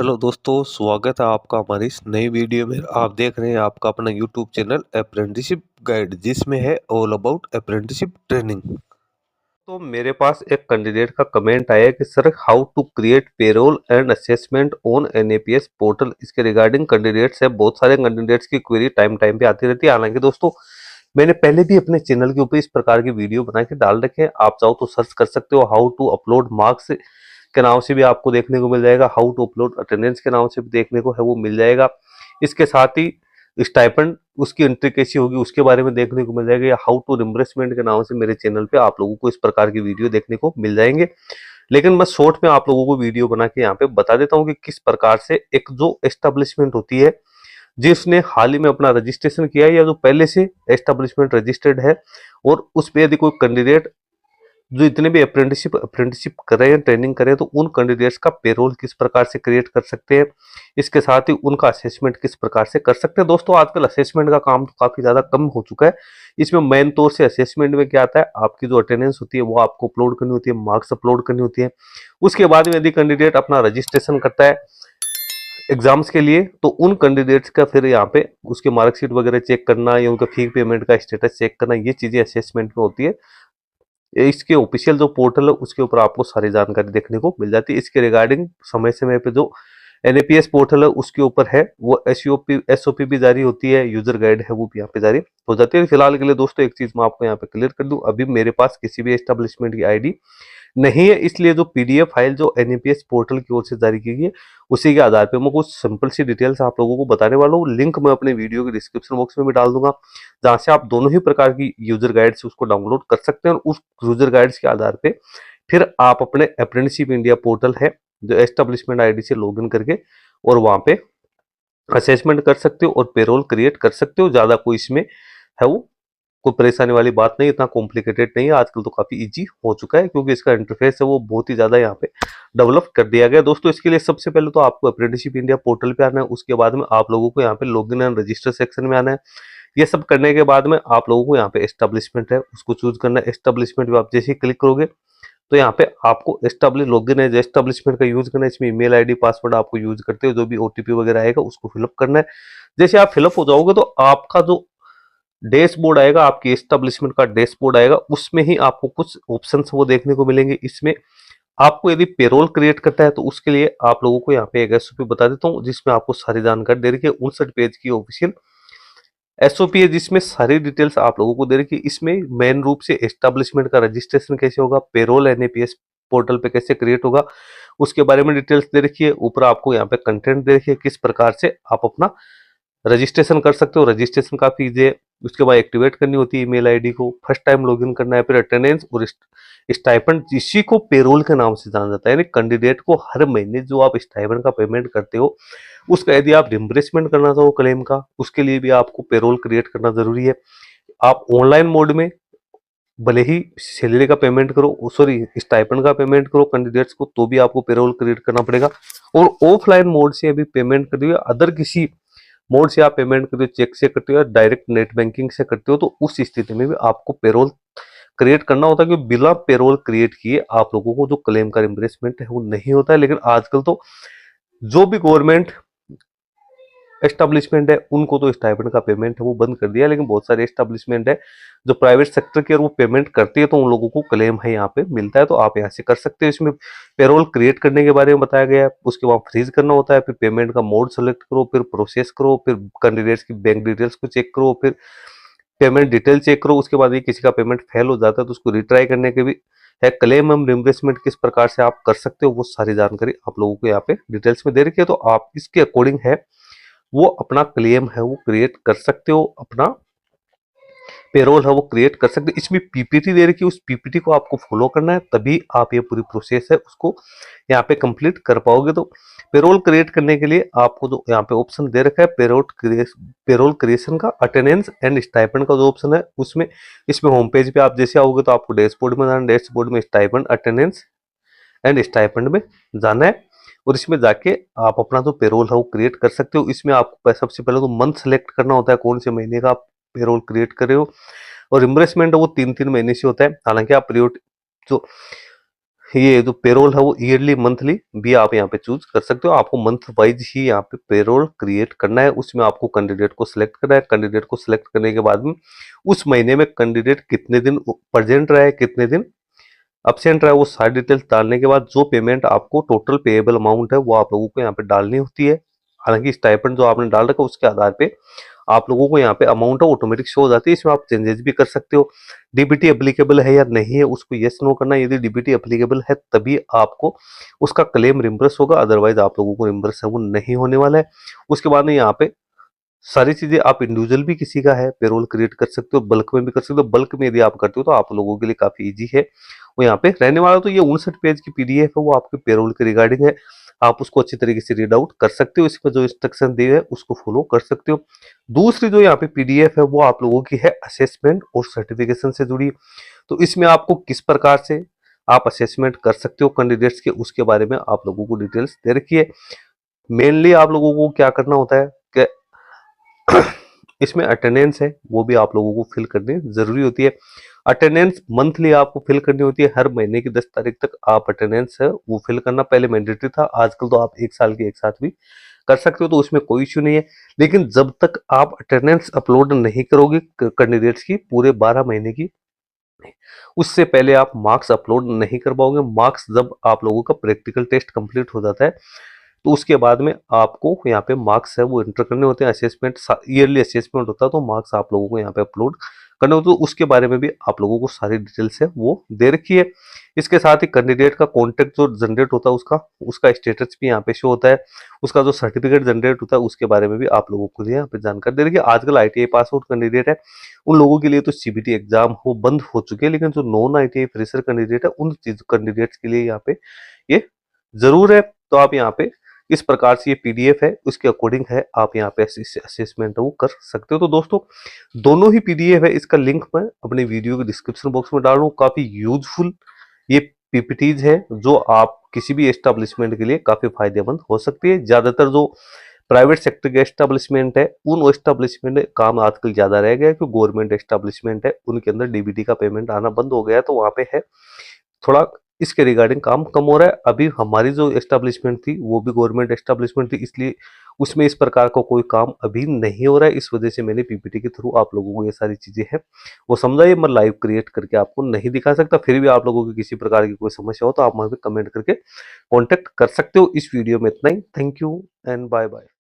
Hello दोस्तों, स्वागत है आपका हमारी इस नई वीडियो में। आप देख रहे हैं आपका अपना यूट्यूब चैनल अप्रेंटिसशिप गाइड, जिसमें है ऑल अबाउट अप्रेंटिसशिप ट्रेनिंग। तो मेरे पास एक कैंडिडेट का कमेंट आया कि sir, how to create payroll and assessment on NAPS portal. इसके रिगार्डिंग कैंडिडेट्स है, बहुत सारे कैंडिडेट्स की क्वेरी टाइम टाइम पे आती रहती है। हालांकि दोस्तों, मैंने पहले भी अपने चैनल के ऊपर इस प्रकार की वीडियो बना के डाल रखे हैं, आप चाहो तो सर्च कर सकते हो। हाउ टू अपलोड मार्क्स के नाम से भी आपको देखने को मिल जाएगा, हाउ टू अपलोड अटेंडेंस के नाम से भी देखने को है वो मिल जाएगा। इसके साथ ही स्टाइपेंड उसकी एंट्री कैसी होगी उसके बारे में देखने को मिल जाएगा, या हाउ टू रिम्बर्समेंट के नाम से मेरे चैनल पे आप लोगों को इस प्रकार की वीडियो देखने को मिल जाएंगे। लेकिन मैं शॉर्ट में आप लोगों को वीडियो बना के यहाँ पे बता देता हूँ कि किस प्रकार से एक जो एस्टेब्लिशमेंट होती है जिसने हाल ही में अपना रजिस्ट्रेशन किया है, या जो पहले से एस्टेब्लिशमेंट रजिस्टर्ड है, और उस पे यदि कोई कैंडिडेट जो इतने भी अप्रेंटिसशिप कर रहे हैं, ट्रेनिंग कर रहे हैं, तो उन कैंडिडेट्स का पेरोल किस प्रकार से क्रिएट कर सकते हैं, इसके साथ ही उनका असेसमेंट किस प्रकार से कर सकते हैं। दोस्तों, आजकल असेसमेंट का काम तो काफी ज्यादा कम हो चुका है। इसमें मेन तौर से असेसमेंट में क्या आता है, आपकी जो अटेंडेंस होती है वो आपको अपलोड करनी होती है, मार्क्स अपलोड करनी होती है। उसके बाद में यदि कैंडिडेट अपना रजिस्ट्रेशन करता है एग्जाम्स के लिए, तो उन कैंडिडेट्स का फिर यहाँ पे उसके मार्कशीट वगैरह चेक करना या उनका फी पेमेंट का स्टेटस चेक करना, ये चीजें असेसमेंट में होती है। इसके ऑफिशियल जो पोर्टल है उसके ऊपर आपको सारी जानकारी देखने को मिल जाती है। इसके रिगार्डिंग समय समय पे जो एनएपीएस पोर्टल है उसके ऊपर है वो एसओपी भी जारी होती है, यूजर गाइड है वो भी यहाँ पे जारी हो जाती है। फिलहाल के लिए दोस्तों एक चीज मैं आपको यहाँ पे क्लियर कर दूं, अभी मेरे पास किसी भी एस्टेब्लिशमेंट की आईडी नहीं है, इसलिए जो पीडीएफ फाइल जो एनएपीएस पोर्टल की ओर से जारी की गई है उसी के आधार पर मैं कुछ सिंपल सी डिटेल्स आप लोगों को बताने वाला हूँ। लिंक मैं अपने वीडियो के डिस्क्रिप्शन बॉक्स में भी डाल दूंगा, जहां से आप दोनों ही प्रकार की यूजर गाइड से उसको डाउनलोड कर सकते हैं, और उस यूजर गाइड्स के आधार पे फिर आप अपने अप्रेंटिसशिप इंडिया पोर्टल है जो एस्टेब्लिशमेंट आईडी से लॉगिन करके और वहां पे असेसमेंट कर सकते हो और पेरोल क्रिएट कर सकते हो। ज्यादा कोई इसमें है वो कोई परेशानी वाली बात नहीं, इतना कॉम्प्लिकेटेड नहीं है, आजकल तो काफी इजी हो चुका है क्योंकि इसका इंटरफेस है वो बहुत ही ज्यादा यहाँ पे डेवलप कर दिया गया। दोस्तों, इसके लिए सबसे पहले तो आपको अप्रेंटिसशिप इंडिया पोर्टल पे आना है, उसके बाद में आप लोगों को यहाँ पे लॉगिन एंड रजिस्टर सेक्शन में आना है। ये सब करने के बाद में आप लोगों को यहाँ पे एस्टेब्लिशमेंट है उसको चूज करना है। एस्टेब्लिशमेंट पे आप जैसे ही क्लिक करोगे तो यहाँ पे आपको एस्टेब्लिश लॉगिन है एस्टेब्लिशमेंट का यूज करना है। इसमें ईमेल आईडी पासवर्ड आपको यूज करते हो, जो भी ओटीपी वगैरह आएगा उसको फिलअप करना है। जैसे आप फिलअप हो जाओगे तो आपका जो डैशबोर्ड आएगा, आपकी एस्टेब्लिशमेंट का डैशबोर्ड आएगा, उसमें ही आपको कुछ ऑप्शंस वो देखने को मिलेंगे। इसमें आपको यदि पेरोल क्रिएट करता है तो उसके लिए आप लोगों को यहाँ पे एक एसओपी बता देता हूँ जिसमें आपको सारी जानकारी दे रखी है। 59 पेज की ऑफिशियल एसओपी है जिसमें सारी डिटेल्स आप लोगों को दे रखी है। इसमें मेन रूप से एस्टेब्लिशमेंट का रजिस्ट्रेशन कैसे होगा, पेरोल एनएपीएस पोर्टल पे कैसे क्रिएट होगा, उसके बारे में डिटेल्स दे रखी है। ऊपर आपको यहाँ पे कंटेंट दे रखी है किस प्रकार से आप अपना रजिस्ट्रेशन कर सकते हो। रजिस्ट्रेशन काफी इजी है, उसके बाद एक्टिवेट करनी होती है ईमेल आईडी को, फर्स्ट टाइम लॉगिन करना है, फिर अटेंडेंस और स्टाइपेंड, इसी को पेरोल के नाम से जाना जाता है। यानी कैंडिडेट को हर महीने जो आप स्टाइपेंड का पेमेंट करते हो उसका यदि आप रिम्बर्समेंट करना चाहो क्लेम का, उसके लिए भी आपको पेरोल क्रिएट करना जरूरी है। आप ऑनलाइन मोड में भले ही सैलरी का पेमेंट करो, सॉरी स्टाइपेंड का पेमेंट करो कैंडिडेट्स को, तो भी आपको पेरोल क्रिएट करना पड़ेगा। और ऑफलाइन मोड से अभी पेमेंट कर दिए, अदर किसी मोड से आप पेमेंट करते हो, चेक से करते हो या डायरेक्ट नेट बैंकिंग से करते हो, तो उस स्थिति में भी आपको पेरोल क्रिएट करना होता है। क्योंकि बिना पेरोल क्रिएट किए आप लोगों को जो क्लेम का रिम्बर्समेंट है वो नहीं होता है। लेकिन आजकल तो जो भी गवर्नमेंट एस्टेब्लिशमेंट है उनको तो स्टाइपेंड का पेमेंट है वो बंद कर दिया, लेकिन बहुत सारे एस्टेब्लिशमेंट है जो प्राइवेट सेक्टर की और वो पेमेंट करती है, तो उन लोगों को क्लेम है यहाँ पे मिलता है, तो आप यहाँ से कर सकते हो। इसमें पेरोल क्रिएट करने के बारे में बताया गया है, उसके बाद फ्रीज करना होता है, फिर पेमेंट का मोड सेलेक्ट करो, फिर प्रोसेस करो, फिर कैंडिडेट्स की बैंक डिटेल्स को चेक करो, फिर पेमेंट डिटेल चेक करो। उसके बाद ये किसी का पेमेंट फेल हो जाता है तो उसको रिट्राई करने के भी है। क्लेम एवं रिम्बर्समेंट किस प्रकार से आप कर सकते हो वो सारी जानकारी आप लोगों को यहाँ पे डिटेल्स में दे रखी है, तो आप इसके अकॉर्डिंग है वो अपना क्लेम है वो क्रिएट कर सकते हो, अपना पेरोल है वो क्रिएट कर सकते हो। इसमें पीपीटी दे रखी है, उस पीपीटी को आपको फॉलो करना है, तभी आप ये पूरी प्रोसेस है उसको यहाँ पे कंप्लीट कर पाओगे। तो पेरोल क्रिएट करने के लिए आपको जो यहाँ पे ऑप्शन दे रखा है पेरोल क्रिएशन का, अटेंडेंस एंड स्टाइपेंड का जो ऑप्शन है उसमें, इसमें होम पेज पे आप जैसे आओगे तो आपको डैशबोर्ड में जाना, डैशबोर्ड में स्टाइपेंड, अटेंडेंस एंड स्टाइपेंड में जाना है, और इसमें जाके आप अपना जो पेरोल है वो क्रिएट कर सकते हो। इसमें आपको सबसे पहले तो मंथ सेलेक्ट करना होता है, कौन से महीने का आप पेरोल क्रिएट कर रहे हो, और रिम्बर्समेंट वो 3-3 महीने से होता है। हालांकि आप जो ये जो पेरोल है वो ईयरली मंथली भी आप यहाँ पे चूज कर सकते हो। आपको मंथ वाइज ही यहाँ पे पेरोल क्रिएट करना है। उसमें आपको कैंडिडेट को सिलेक्ट करना है। कैंडिडेट को सिलेक्ट करने के बाद में उस महीने में कैंडिडेट कितने दिन प्रेजेंट रहा है, कितने दिन अब्सेंट रहा है, वो सारी डिटेल्स डालने के बाद जो पेमेंट आपको टोटल पेएबल अमाउंट है वो आप लोगों को यहाँ पे डालनी होती है। हालांकि स्टाइपेंड जो आपने डाल रखा है उसके आधार पे आप लोगों को यहाँ पे अमाउंट ऑटोमेटिक शो हो जाती है। इसमें आप चेंजेस भी कर सकते हो। डीबीटी एप्लीकेबल है या नहीं है उसको यस नो करना है। यदि डीबीटी एप्लीकेबल है तभी आपको उसका क्लेम रिम्बर्स होगा, अदरवाइज आप लोगों को रिम्बर्स है वो नहीं होने वाला है। उसके बाद में यहाँ पे सारी चीजें आप इंडिविजुअल भी किसी का है पेरोल क्रिएट कर सकते हो, बल्क में भी कर सकते हो। बल्क में यदि आप करते हो तो आप लोगों के लिए काफी इजी है। वो यहाँ पे रहने वाला तो ये 59 पेज की पीडीएफ है, वो आपके पेरोल के रिगार्डिंग है। आप उसको अच्छी तरीके से रीड आउट कर सकते हो। इसमें जो इंस्ट्रक्शन दिए है उसको फॉलो कर सकते हो। दूसरी जो यहाँ पे पीडीएफ है वो आप लोगों की है असेसमेंट और सर्टिफिकेशन से जुड़ी। तो इसमें आपको किस प्रकार से आप असेसमेंट कर सकते हो कैंडिडेट्स के, उसके बारे में आप लोगों को डिटेल्स दे रखी है। मेनली आप लोगों को क्या करना होता है कि इसमें अटेंडेंस है वो भी आप लोगों को फिल करनी जरूरी होती है। अटेंडेंस मंथली आपको फिल करनी होती है। हर महीने की 10 तारीख तक आप अटेंडेंस है वो फिल करना पहले मैंडेटरी था, आजकल तो आप एक साल के एक साथ भी कर सकते हो, तो उसमें कोई इश्यू नहीं है। लेकिन जब तक आप अटेंडेंस अपलोड नहीं करोगे कैंडिडेट्स की पूरे 12 महीने की, उससे पहले आप मार्क्स अपलोड नहीं कर पाओगे। मार्क्स जब आप लोगों का प्रैक्टिकल टेस्ट कंप्लीट हो जाता है तो उसके बाद में आपको यहाँ पे मार्क्स है वो एंटर करने होते हैं। असेसमेंट ईयरली असेसमेंट होता है तो मार्क्स आप लोगों को यहाँ पे अपलोड करने होते हैं। तो उसके बारे में भी आप लोगों को सारी डिटेल्स है वो दे रखी है। इसके साथ ही कैंडिडेट का कॉन्टेक्ट जो जनरेट होता है उसका उसका स्टेटस भी यहाँ पे शो होता है। उसका जो सर्टिफिकेट जनरेट होता है उसके बारे में भी आप लोगों को यहाँ पे जानकारी दे रखी है। आजकल आईटीआई पास आउट कैंडिडेट है उन लोगों के लिए तो सीबीटी एग्जाम हो बंद हो चुके हैं, लेकिन जो नॉन आईटीआई फ्रेशर कैंडिडेट है उन चीज कैंडिडेट्स के लिए यहाँ पे ये जरूर है। तो आप यहाँ पे इस प्रकार से ये पीडीएफ है उसके अकॉर्डिंग है आप यहाँ पे असेसमेंट वो कर सकते हो। तो दोस्तों दोनों ही पीडीएफ है, इसका लिंक मैं अपने वीडियो के डिस्क्रिप्शन बॉक्स में डाल रहा हूँ। काफी यूजफुल ये पीपीटीज है जो आप किसी भी एस्टेब्लिशमेंट के लिए काफी फायदेमंद हो सकती है। ज्यादातर जो प्राइवेट सेक्टर के एस्टेब्लिशमेंट है उन एस्टेब्लिशमेंट में काम आजकल ज्यादा रह गया है, क्योंकि गवर्नमेंट एस्टेब्लिशमेंट है उनके अंदर डीबीटी का पेमेंट आना बंद हो गया है, तो वहां पे है थोड़ा इसके रिगार्डिंग काम कम हो रहा है। अभी हमारी जो एस्टेब्लिशमेंट थी वो भी गवर्नमेंट एस्टेब्लिशमेंट थी, इसलिए उसमें इस प्रकार का कोई काम अभी नहीं हो रहा है। इस वजह से मैंने पीपीटी के थ्रू आप लोगों को ये सारी चीजें हैं वो समझाइए। मैं लाइव क्रिएट करके आपको नहीं दिखा सकता। फिर भी आप लोगों की किसी प्रकार की कोई समस्या हो तो आप मुझे कमेंट करके कॉन्टेक्ट कर सकते हो। इस वीडियो में इतना ही। Thank you and bye bye.